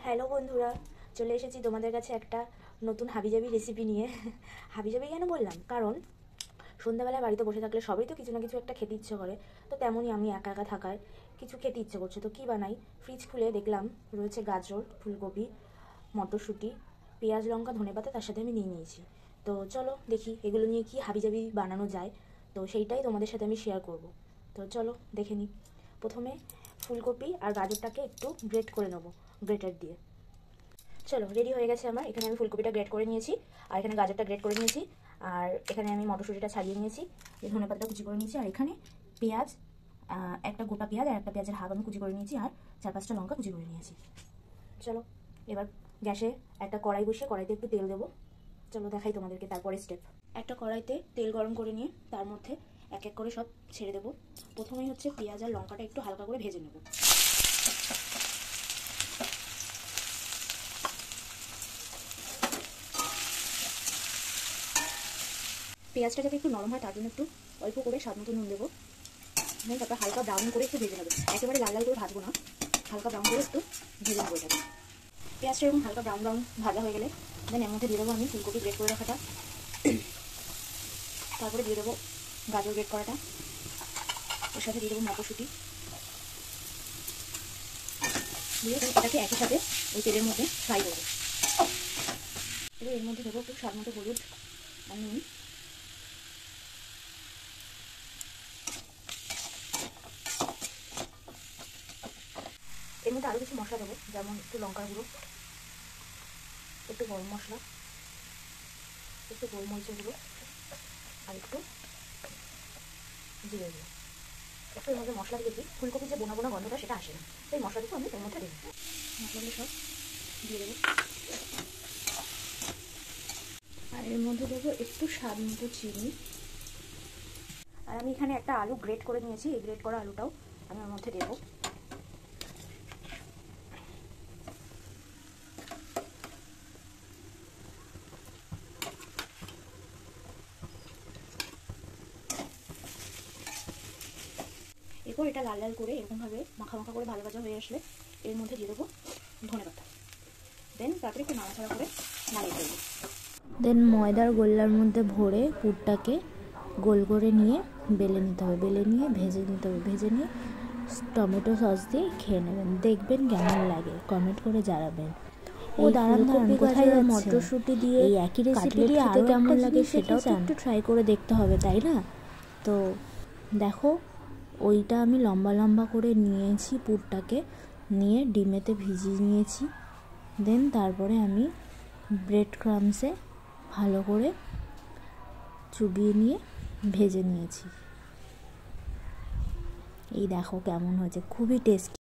Hello বন্ধুরা, চলে এসেছি তোমাদের কাছে একটা নতুন হাবিজাবি রেসিপি নিয়ে। হাবিজাবি কেন বললাম, কারণ সন্ধ্যাবেলায় বাড়িতে বসে থাকলে সবাই তো কিছু না কিছু একটা খেতে ইচ্ছে করে। তো তেমনই আমি একা একা থাকায় কিছু খেতে ইচ্ছে করছে, তো কী বানাই। ফ্রিজ খুলে দেখলাম রয়েছে গাজর, ফুলকপি, মটরশুঁটি, পেঁয়াজ, লঙ্কা, ধনেপাতা, তার সাথে আমি নিয়ে নিয়েছি। তো চলো দেখি এগুলো নিয়ে কি হাবিজাবি বানানো যায়। তো সেইটাই তোমাদের সাথে আমি শেয়ার করব। তো চলো দেখে নিই। প্রথমে ফুলকপি আর গাজরটাকে একটু গ্রেট করে নেবো গ্রেটার দিয়ে। চলো রেডি হয়ে গেছে আমার। এখানে আমি ফুলকপিটা গ্রেট করে নিয়েছি, আর এখানে গাজরটা গ্রেট করে নিয়েছি, আর এখানে আমি মটরশুঁটিটা ছাড়িয়ে নিয়েছি, ধনেপাতাটা কুচি করে নিয়েছি, আর এখানে পেঁয়াজ, একটা গোটা পেঁয়াজ আর একটা পেঁয়াজের হাফ আমি কুচি করে নিয়েছি, আর 4-5টা লঙ্কা কুচি করে নিয়েছি। চলো এবার গ্যাসে একটা কড়াই বসিয়ে কড়াইতে একটু তেল দেবো। চলো দেখাই তোমাদেরকে তারপরে স্টেপ। একটা কড়াইতে তেল গরম করে নিয়ে তার মধ্যে এক এক করে সব ছেড়ে দেবো। প্রথমেই হচ্ছে পেঁয়াজ আর লঙ্কাটা একটু হালকা করে ভেজে নেবো। পেঁয়াজটা যাতে একটু নরম হয় তার জন্য একটু অল্প করে স্বাদ মতো নুন দেবো। তারপর হালকা ব্রাউন করে একটু ভেজে নেবো, একেবারে লাল লাল করে ভাজবো না, হালকা ব্রাউন করে একটু ভেজে নেবো এটাকে। পেঁয়াজটা এরকম হালকা ব্রাউন ব্রাউন ভাজা হয়ে গেলে দেন এর মধ্যে দিয়ে দেবো আমি ফুলকপি গ্রেট করে রাখাটা, তারপরে দিয়ে দেবো গাজর গ্রেট করাটা, ওর সাথে দিয়ে দেবো মটরশুঁটি, দিয়ে এটাকে একই সাথে ওই তেলের মধ্যে ফ্রাই করবো। এবার এর মধ্যে দেবো একটু স্বাদ মতো হলুদ আর নুন, এর মধ্যে আরও কিছু মশলা দেবো, যেমন একটু লঙ্কার গুঁড়ো, একটু গরম মশলা, একটু গোলমরিচের গুঁড়ো, আর একটু জিরে গুঁড়ো। একটু এর মধ্যে মশলা দিয়েছি, ফুলকপির যে বোনা বোনা গন্ধটা সেটা আসে না, তো এই মশলাটুকু আমি এর মধ্যে দেবো। মশলাগুলো সব দিয়ে দেবো, আর এর মধ্যে দেবো একটু স্বাদ মতো চিনি, আর আমি এখানে একটা আলু গ্রেট করে নিয়েছি, এই গ্রেট করা আলুটাও আমি ওর মধ্যে দেবো। এরপর এটা লাল লাল করে এরকমভাবে মাখা মাখা করে ভালো ভাজা হয়ে আসলে এর মধ্যে দিয়ে দেবো ধনেপাতা, দেন তারপরে একটু নাড়াচাড়া করে নাড়িয়ে দেবো। দেন ময়দার গোল্লার মধ্যে ভরে পুরটাকে গোল করে নিয়ে বেলে নিতে হবে, বেলে নিয়ে ভেজে নিতে হবে, ভেজে নিয়ে টমেটো সস দিয়ে খেয়ে নেবেন, দেখবেন কেমন লাগে, কমেন্ট করে জানাবেন। ও দাঁড়ান দাঁড়ান, কোথায় যাচ্ছে? মটরশুঁটি দিয়ে এই একই রেসিপি দিয়ে আরও কেমন লাগে সেটাও তো একটু ট্রাই করে দেখতে হবে, তাই না? তো দেখো, ওইটা আমি লম্বা লম্বা করে নিয়েছি, পুরটাকে নিয়ে ডিমেতে ভিজিয়ে নিয়েছি, দেন তারপরে আমি ব্রেড ক্রাম্বসে ভালো করে চুবিয়ে নিয়ে ভেজে নিয়েছি। এই দেখো কেমন হয়েছে, খুবই টেস্টি।